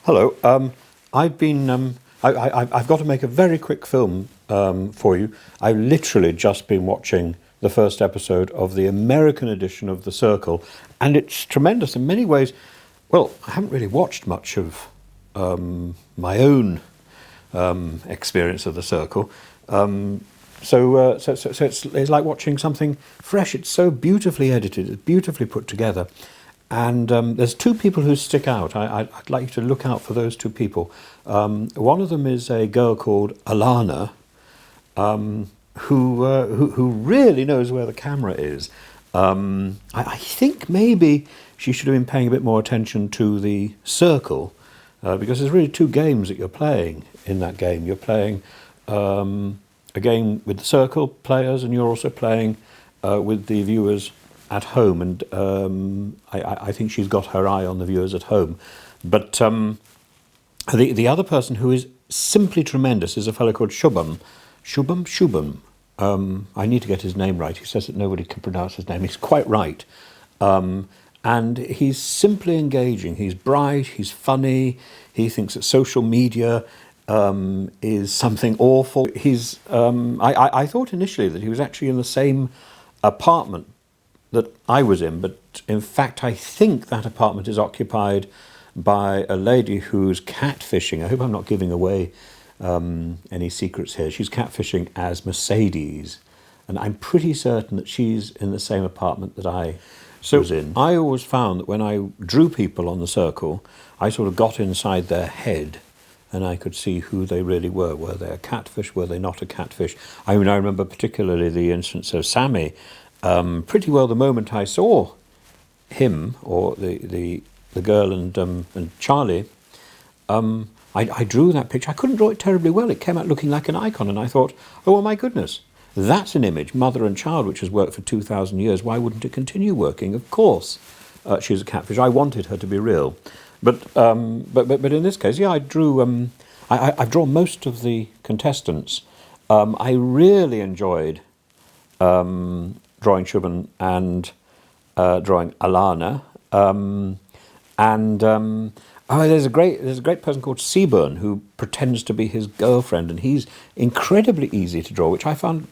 Hello. I've been. I've got to make a very quick film for you. I've literally just been watching the first episode of the American edition of The Circle, and it's tremendous in many ways. Well, I haven't really watched much of my own experience of The Circle, so it's like watching something fresh. It's so beautifully edited, it's beautifully put together. And there's two people who stick out. I'd like you to look out for those two people. One of them is a girl called Alana, who really knows where the camera is. I think maybe she should have been paying a bit more attention to the circle, because there's really two games that you're playing in that game. You're playing a game with the circle players, and you're also playing with the viewers at home, and I think she's got her eye on the viewers at home. But the other person who is simply tremendous is a fellow called Shubham. I need to get his name right. He says that nobody can pronounce his name. He's quite right. And he's simply engaging. He's bright, he's funny, he thinks that social media is something awful. I thought initially that he was actually in the same apartment that I was in, but in fact I think that apartment is occupied by a lady who's catfishing. I hope I'm not giving away any secrets here. She's catfishing as Mercedes, and I'm pretty certain that she's in the same apartment that I was in. I always found that when I drew people on the circle, I sort of got inside their head and I could see who they really were. Were they a catfish? Were they not a catfish? I mean, I remember particularly the instance of Sammy. Pretty well the moment I saw him, or the girl and Charlie, I drew that picture. I couldn't draw it terribly well. It came out looking like an icon, and I thought, oh, well, my goodness, that's an image, mother and child, which has worked for 2,000 years. Why wouldn't it continue working? Of course, she's a catfish. I wanted her to be real. But in this case, yeah, I drew. I've drawn most of the contestants. I really enjoyed drawing Shubham and drawing Alana, there's a great person called Seaburn who pretends to be his girlfriend, and he's incredibly easy to draw, which I found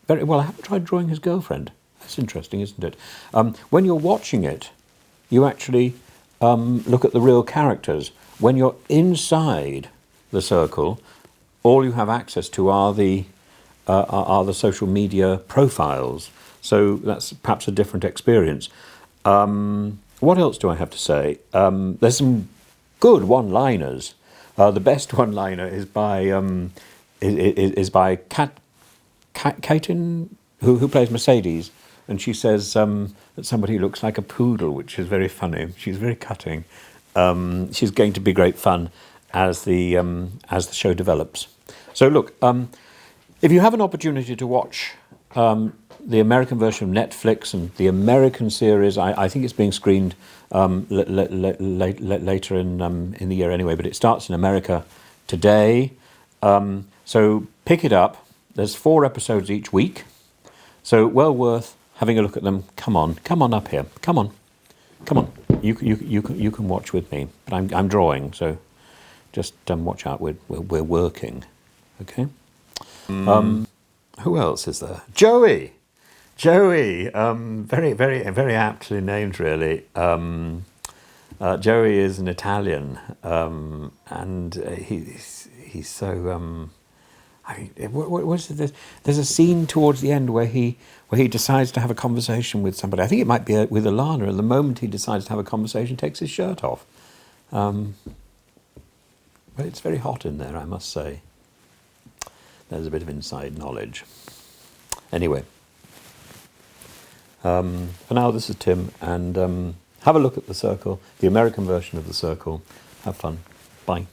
very well. I haven't tried drawing his girlfriend. That's interesting, isn't it? When you're watching it, you actually look at the real characters. When you're inside the circle, all you have access to are the social media profiles. So that's perhaps a different experience. What else do I have to say? There's some good one-liners. The best one-liner is by Katin, who plays Mercedes, and she says that somebody looks like a poodle, which is very funny. She's very cutting. She's going to be great fun as the show develops. So look, if you have an opportunity to watch the American version of Netflix and the American series, I think it's being screened later in the year anyway, but it starts in America today. So pick it up. There's 4 episodes each week, so well worth having a look at them. Come on up here. Come on. You can watch with me, but I'm drawing, so just watch out. We're working, okay. Who else is there? Joey, very aptly named, really. Joey is an Italian, and he's so. What is it? There's a scene towards the end where he decides to have a conversation with somebody. I think it might be with Alana, and the moment he decides to have a conversation, takes his shirt off. But it's very hot in there, I must say. There's a bit of inside knowledge. Anyway, for now, this is Tim, and have a look at The Circle, the American version of The Circle. Have fun. Bye.